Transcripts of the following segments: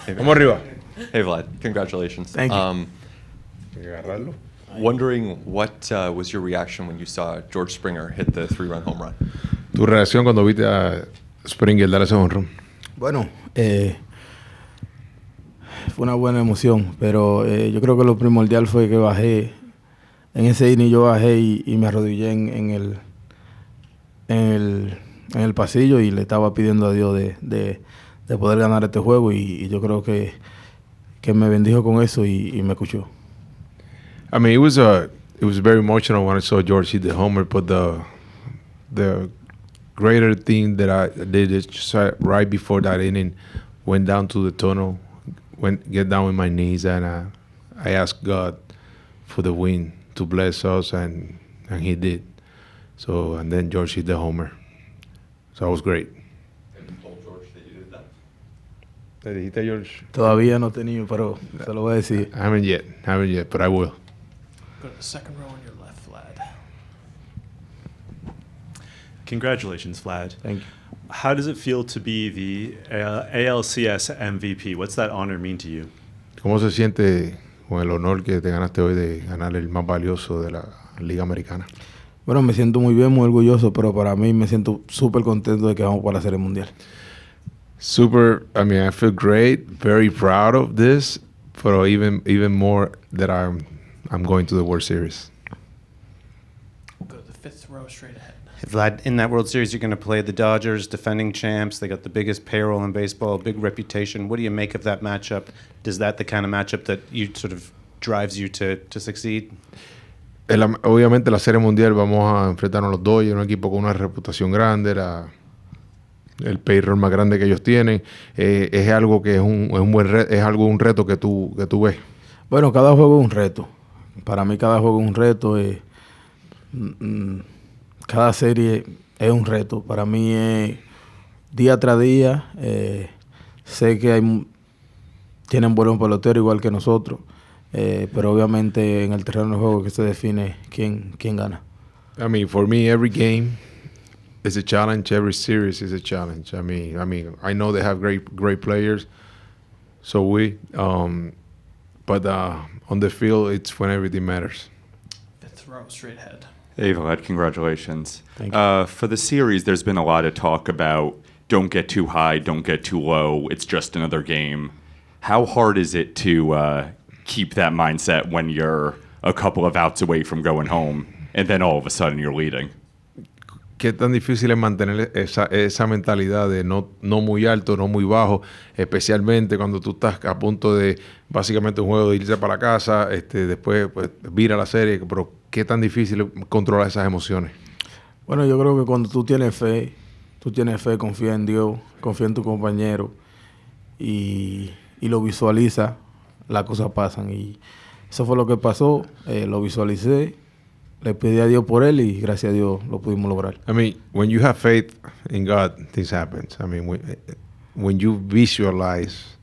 Vamos arriba. Hey Vlad, congratulations. Thank you. Agarrarlo. Wondering what was your reaction when you saw George Springer hit the 3-run home run? Tu reacción cuando viste a Springer dar ese honrón. Bueno, fue una buena emoción, pero yo creo que lo primordial fue que bajé. En ese inning yo bajé y me arrodillé en el pasillo y le estaba pidiendo a Dios de poder ganar este juego y yo creo que me bendijo con eso y me escuchó. I mean, it was very emotional when I saw George hit the homer, but the greater thing that I did is just right before that inning, went down to the tunnel, get down on my knees, and I asked God for the win to bless us, and He did. So, and then George hit the homer. So it was great. Have you told George that you did that? ¿Le dijiste a George? Todavía no he tenido, pero se lo voy a decir. I haven't yet, but I will. Go to the second row on your left, Vlad. Congratulations, Vlad. Thank you. How does it feel to be the ALCS MVP? What's that honor mean to you? ¿Cómo se siente con el honor que te ganaste hoy de ganar el más valioso de la Liga Americana? Bueno, me siento muy bien, muy orgulloso, pero para mí me siento súper contento de que vamos para la Serie Mundial. Super. I mean, I feel great, very proud of this, but even more that I'm going to the World Series. Go to the fifth row straight ahead. Vlad, in that World Series, you're going to play the Dodgers, defending champs. They got the biggest payroll in baseball, big reputation. What do you make of that matchup? Is that the kind of matchup that you sort of drives you to succeed? Obviamente la Serie Mundial vamos a enfrentarnos a los Dodgers, un equipo con una reputación grande, el payroll más grande que ellos tienen. Es algo que es un reto que tú ves. Bueno, cada juego es un reto. Para mí cada juego es un reto. Cada serie es un reto. Para mí es día tras día. Sé que tienen buenos peloteros igual que nosotros. Pero obviamente en el terreno de juego que se define quién gana. I mean, for me, every game is a challenge. Every series is a challenge. I mean, I know they have great players. So but on the field, it's when everything matters. Fifth row straight ahead. Hey Vlad, congratulations. Thank you. For the series, there's been a lot of talk about don't get too high, don't get too low. It's just another game. How hard is it to keep that mindset when you're a couple of outs away from going home and then all of a sudden you're leading? ¿Qué tan difícil es mantener esa mentalidad de no muy alto, no muy bajo, especialmente cuando tú estás a punto de básicamente un juego de irse para la casa, después pues vira la serie, pero qué tan difícil es controlar esas emociones? Bueno, yo creo que cuando tú tienes fe, confía en Dios, confía en tu compañero y lo visualiza, las cosas pasan. Y eso fue lo que pasó, lo visualicé, le pedí a Dios por él y gracias a Dios lo pudimos lograr. I mean, when you have faith in God, things happen. I mean, when you visualize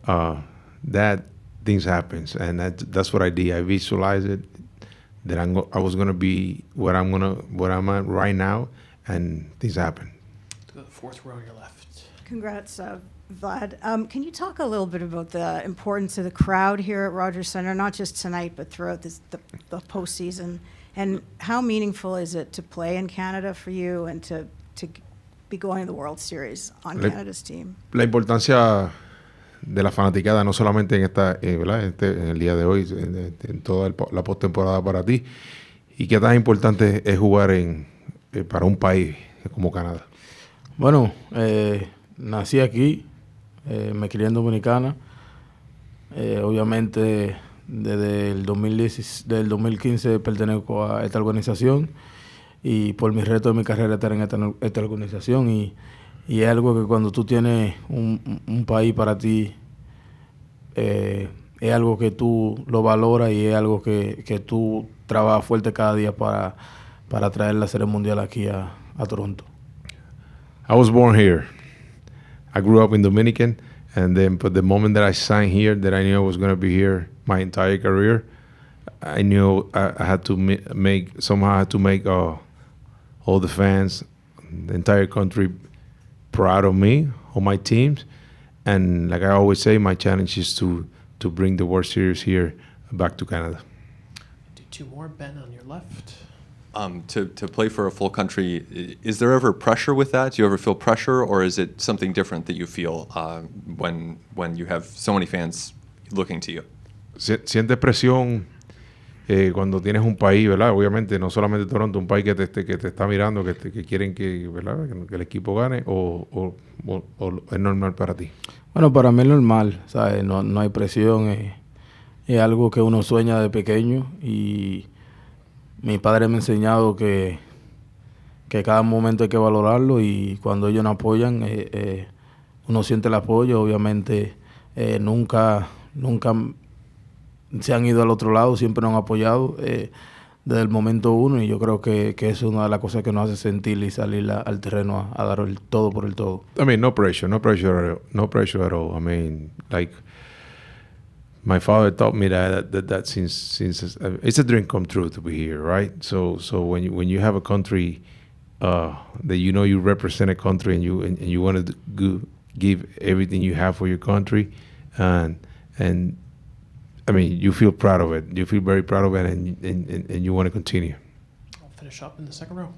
that, things happen. And that's what I did. I visualized it, that I was going to be where I'm at right now, and things happen. Go to the fourth row on your left. Congrats, Vlad. Can you talk a little bit about the importance of the crowd here at Rogers Center, not just tonight, but throughout the postseason? And how meaningful is it to play in Canada for you and to be going to the World Series on Canada's team? La importancia de la fanaticada, no solamente en en el día de hoy, en toda la postemporada para ti, y qué tan importante es jugar para un país como Canadá. Bueno, nací aquí, me crié en Dominicana. Obviamente, desde el 2015 pertenezco a esta organización y por mi reto de mi carrera estar en esta organización y es algo que cuando tú tienes un país para ti, es algo que tú lo valoras y es algo que tú trabajas fuerte cada día para traer la Serie Mundial aquí a Toronto. I was born here. I grew up in Dominican, but the moment that I signed here, that I knew I was going to be here my entire career, I knew I had to make all the fans, the entire country proud of me, of my teams, And like I always say, my challenge is to bring the World Series here back to Canada. Do two more, Ben, on your left. To play for a full country, is there ever pressure with that? Do you ever feel pressure, or is it something different that you feel when you have so many fans looking to you? ¿Sientes presión cuando tienes un país, ¿verdad? Obviamente, no solamente Toronto, un país que te está mirando, que quieren que, ¿verdad? Que el equipo gane, o es normal para ti? Bueno, para mí es normal, ¿sabes? No hay presión, es algo que uno sueña de pequeño y mi padre me ha enseñado que cada momento hay que valorarlo y cuando ellos nos apoyan, uno siente el apoyo. Obviamente, nunca se han ido al otro lado, siempre nos han apoyado desde el momento uno y yo creo que eso es una de las cosas que nos hace sentir y salir al terreno a dar el todo por el todo. I mean, no pressure at all. I mean, like, my father taught me that since it's a dream come true to be here, right? So when you have a country that you know you represent a country and you want to give everything you have for your country, and I mean you feel proud of it. You feel very proud of it, and you want to continue. I'll finish up in the second row.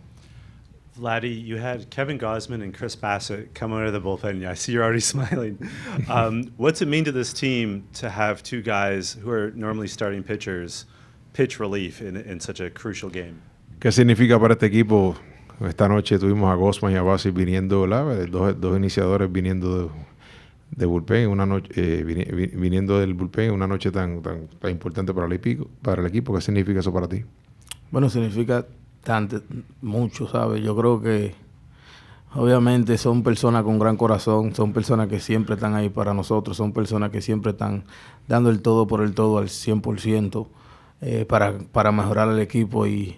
Vladdy, you had Kevin Gausman and Chris Bassett come out of the bullpen. I see you're already smiling. What's it mean to this team to have two guys who are normally starting pitchers pitch relief in such a crucial game? ¿Qué significa para este equipo? Esta noche tuvimos a Gausman y a Bassett viniendo, ¿verdad? Dos iniciadores viniendo de bullpen, una noche viniendo del bullpen, una noche tan importante para el equipo. ¿Qué significa eso para ti? Bueno, significa mucho, ¿sabes? Yo creo que obviamente son personas con gran corazón, son personas que siempre están ahí para nosotros, son personas que siempre están dando el todo por el todo al 100% para mejorar el equipo. Y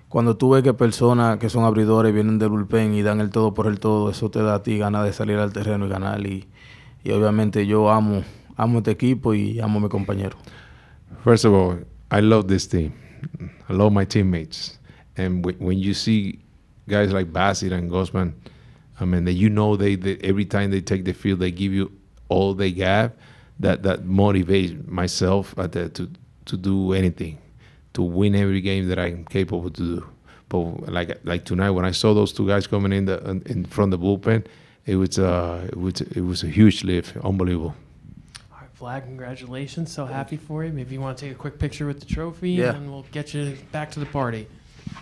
cuando tú ves que personas que son abridores vienen del bullpen y dan el todo por el todo, eso te da a ti ganas de salir al terreno y ganar. Y obviamente yo amo este equipo y amo a mi compañero. First of all, I love this team. I love my teammates. And when you see guys like Bassett and Gausman, I mean, that you know they every time they take the field, they give you all they got. That motivates myself to do anything, to win every game that I'm capable to do. But like tonight, when I saw those two guys coming in front of the bullpen, it was a huge lift, unbelievable. All right, Vlad, congratulations. So happy for you. Maybe you want to take a quick picture with the trophy, Yeah. and we'll get you back to the party.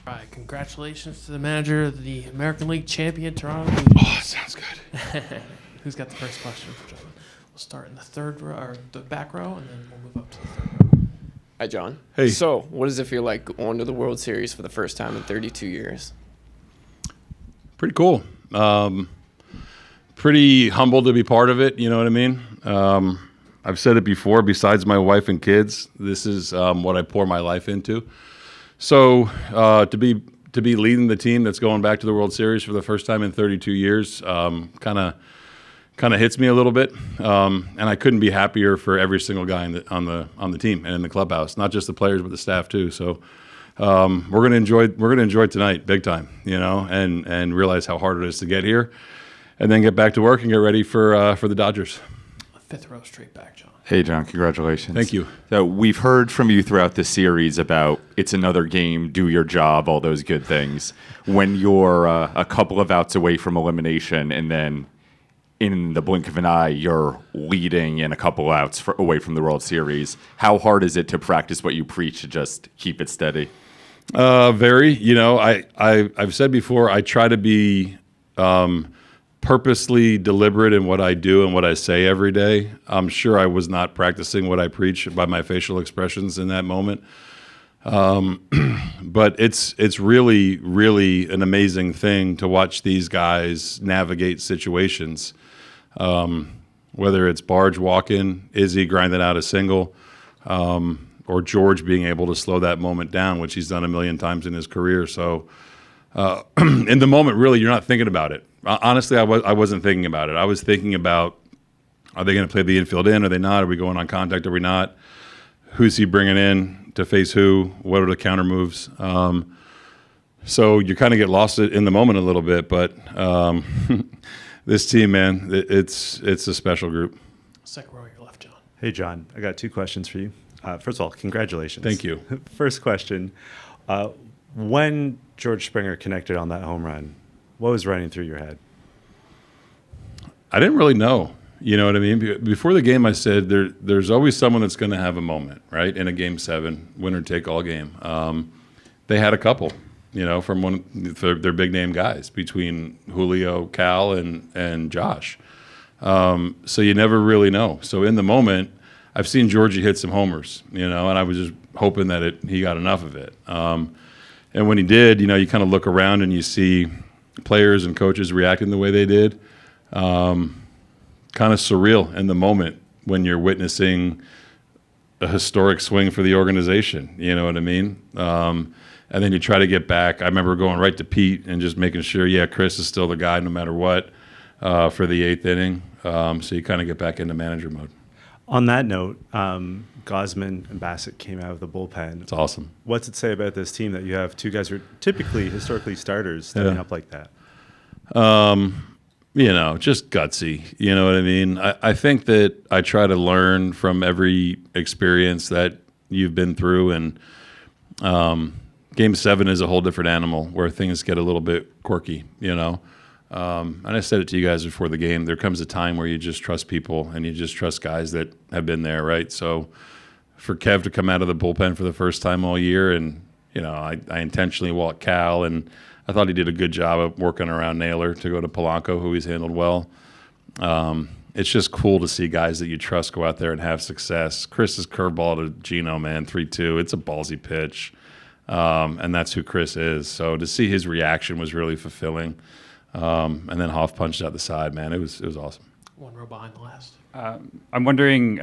All right, congratulations to the manager of the American League champion, Toronto. Oh, sounds good. Who's got the first question, gentlemen? We'll start in the third row, or the back row, and then we'll move up to the third row. Hi, John. Hey. So, what does it feel like going to the World Series for the first time in 32 years? Pretty cool. Pretty humbled to be part of it, you know what I mean? I've said it before, besides my wife and kids, this is what I pour my life into. So to be leading the team that's going back to the World Series for the first time in 32 years kind of hits me a little bit, and I couldn't be happier for every single guy on the team and in the clubhouse, not just the players but the staff too. So we're gonna enjoy tonight big time, you know, and realize how hard it is to get here, and then get back to work and get ready for the Dodgers. Fifth row, straight back, John. Hey, John, congratulations. Thank you. So we've heard from you throughout the series about it's another game, do your job, all those good things. When you're a couple of outs away from elimination and then in the blink of an eye, you're leading in a couple outs away from the World Series, how hard is it to practice what you preach to just keep it steady? Very. You know, I've said before, I try to be purposely deliberate in what I do and what I say every day. I'm sure I was not practicing what I preach by my facial expressions in that moment. But it's really, really an amazing thing to watch these guys navigate situations. Whether it's Barge walking, Izzy grinding out a single, or George being able to slow that moment down, which he's done a million times in his career. So in the moment, really, you're not thinking about it. Honestly, I wasn't thinking about it. I was thinking about, are they going to play the infield in? Are they not? Are we going on contact? Are we not? Who's he bringing in to face who? What are the counter moves? So you kind of get lost in the moment a little bit. But this team, man, it's a special group. Second row, your left, John. Hey, John, I got 2 questions for you. First of all, congratulations. Thank you. First question, when George Springer connected on that home run, what was running through your head? I didn't really know. You know what I mean? Before the game, I said there's always someone that's going to have a moment, right? In a Game 7, winner-take-all game. They had a couple, from their big-name guys between Julio, Cal, and Josh. So you never really know. So in the moment, I've seen Georgie hit some homers, and I was just hoping that he got enough of it. And when he did, you kind of look around and you see players and coaches reacting the way they did. Kind of surreal in the moment when you're witnessing a historic swing for the organization. You know what I mean? And then you try to get back. I remember going right to Pete and just making sure, Chris is still the guy no matter what for the 8th inning. So you kind of get back into manager mode. On that note, Gosman and Bassett came out of the bullpen. It's awesome. What's it say about this team that you have 2 guys who are typically historically starters stepping up like that? Just gutsy. You know what I mean? I think that I try to learn from every experience that you've been through. And Game 7 is a whole different animal where things get a little bit quirky, And I said it to you guys before the game. There comes a time where you just trust people and you just trust guys that have been there, right? So for Kev to come out of the bullpen for the first time all year and, I intentionally walked Cal and I thought he did a good job of working around Naylor to go to Polanco, who he's handled well. It's just cool to see guys that you trust go out there and have success. Chris's curveball to Gino, man, 3-2. It's a ballsy pitch, and that's who Chris is. So to see his reaction was really fulfilling. And then Hoff punched out the side, man. It was awesome. One row behind the last. I'm wondering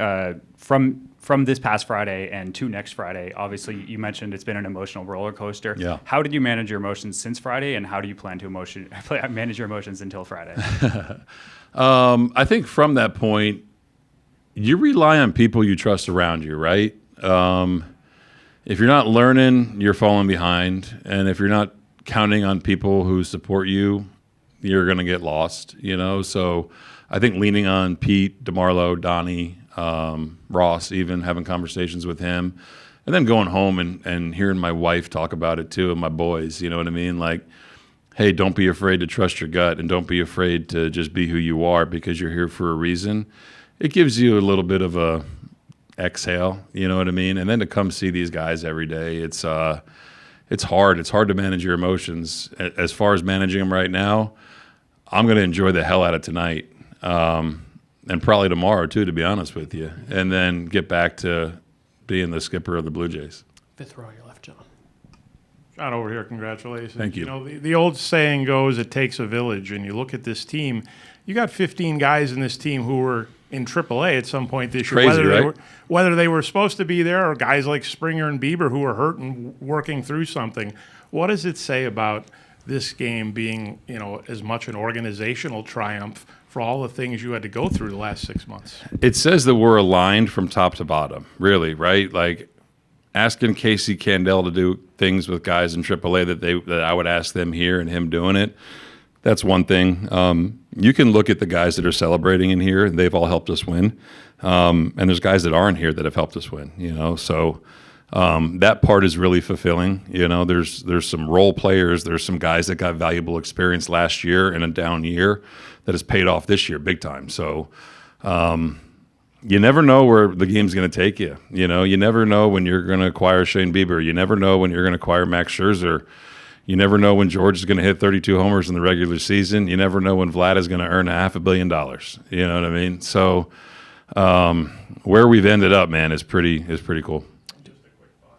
from this past Friday and to next Friday, obviously you mentioned it's been an emotional roller coaster. Yeah. How did you manage your emotions since Friday, and how do you plan to manage your emotions until Friday? I think from that point, you rely on people you trust around you, right? If you're not learning, you're falling behind. And if you're not counting on people who support you, you're going to get lost, So I think leaning on Pete, DeMarlo, Donnie, Ross, even having conversations with him, and then going home and hearing my wife talk about it too, and my boys, you know what I mean? Like, hey, don't be afraid to trust your gut and don't be afraid to just be who you are because you're here for a reason. It gives you a little bit of a exhale, you know what I mean? And then to come see these guys every day, it's hard. It's hard to manage your emotions. As far as managing them right now, I'm going to enjoy the hell out of tonight. And probably tomorrow too, to be honest with you, and then get back to being the skipper of the Blue Jays. 5th row, your left, John. John over here, congratulations. Thank you. The old saying goes, it takes a village, and you look at this team, you got 15 guys in this team who were in AAA at some point this year. Crazy, Whether they were supposed to be there or guys like Springer and Bieber who were hurt and working through something. What does it say about this game being, as much an organizational triumph for all the things you had to go through the last 6 months? It says that we're aligned from top to bottom, really, right? Like asking Casey Candel to do things with guys in AAA that I would ask them here and him doing it. That's one thing. You can look at the guys that are celebrating in here, and they've all helped us win. And there's guys that aren't here that have helped us win, So that part is really fulfilling. There's some role players. There's some guys that got valuable experience last year in a down year that has paid off this year big time. So you never know where the game's going to take you. You never know when you're going to acquire Shane Bieber. You never know when you're going to acquire Max Scherzer. You never know when George is going to hit 32 homers in the regular season. You never know when Vlad is going to earn $500 million. You know what I mean? So where we've ended up, man, is pretty cool.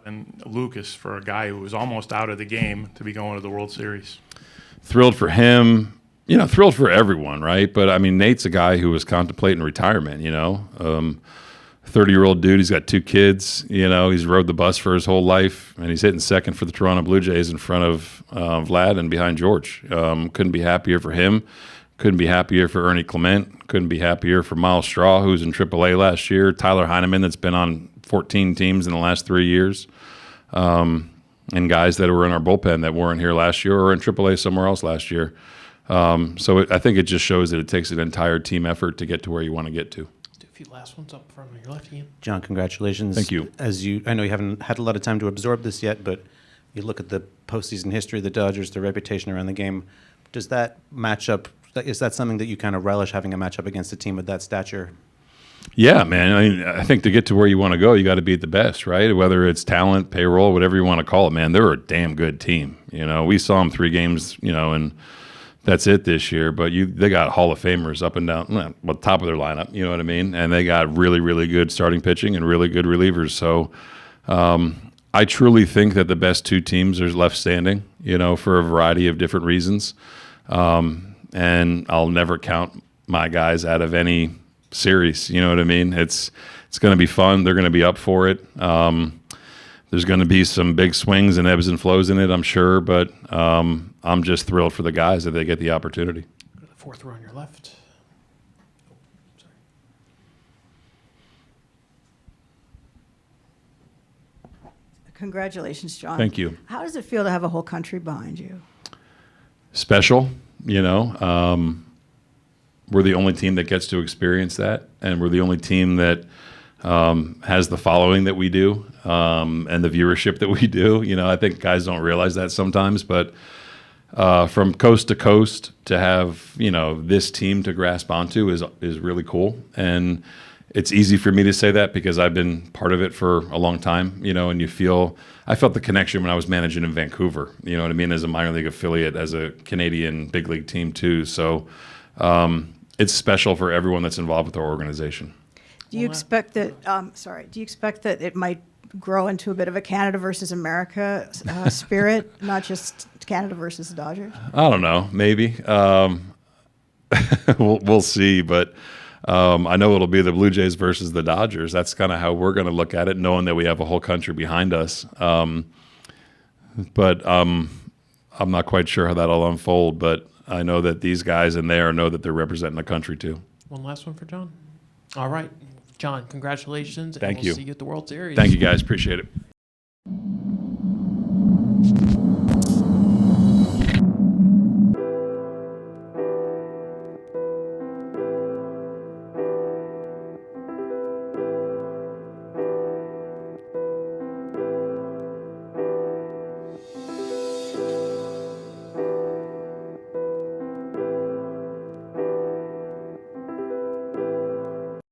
And Lucas, for a guy who was almost out of the game, to be going to the World Series. Thrilled for him. Thrilled for everyone, right? But, Nate's a guy who was contemplating retirement, 30-year-old dude. He's got 2 kids. He's rode the bus for his whole life, and he's hitting second for the Toronto Blue Jays in front of Vlad and behind George. Couldn't be happier for him. Couldn't be happier for Ernie Clement. Couldn't be happier for Miles Straw, who's in AAA last year. Tyler Heineman, that's been on 14 teams in the last 3 years. And guys that were in our bullpen that weren't here last year or in AAA somewhere else last year. I think it just shows that it takes an entire team effort to get to where you want to get to. Do a few last ones up front on your left, Ian. John, congratulations. Thank you. I know you haven't had a lot of time to absorb this yet, but you look at the postseason history of the Dodgers, their reputation around the game. Does that matchup, is that something that you kind of relish, having a matchup against a team of that stature? Yeah, man. I mean, I think to get to where you want to go, you got to beat the best, right? Whether it's talent, payroll, whatever you want to call it, man. They're a damn good team. We saw them 3 games, and that's it this year. But they got Hall of Famers up and down, top of their lineup. You know what I mean? And they got really, really good starting pitching and really good relievers. So I truly think that the best 2 teams are left standing. For a variety of different reasons. And I'll never count my guys out of any series. You know what I mean? It's going to be fun. They're going to be up for it. There's going to be some big swings and ebbs and flows in it, I'm sure, but I'm just thrilled for the guys that they get the opportunity. Go to the 4th row on your left. Sorry. Congratulations, John. Thank you. How does it feel to have a whole country behind you? Special, we're the only team that gets to experience that, and we're the only team that has the following that we do, and the viewership that we do. I think guys don't realize that sometimes, but from coast to coast to have this team to grasp onto is really cool. And it's easy for me to say that because I've been part of it for a long time, and I felt the connection when I was managing in Vancouver, you know what I mean, as a minor league affiliate, as a Canadian big league team too. So it's special for everyone that's involved with our organization. Do you expect that, do you expect that it might grow into a bit of a Canada versus America spirit, not just Canada versus the Dodgers? I don't know, maybe. We'll see, but I know it'll be the Blue Jays versus the Dodgers. That's kind of how we're going to look at it, knowing that we have a whole country behind us. But I'm not quite sure how that'll unfold, but I know that these guys in there know that they're representing the country too. One last one for John. All right. John, congratulations. Thank and you. We'll see you at the World Series. Thank you, guys. Appreciate it.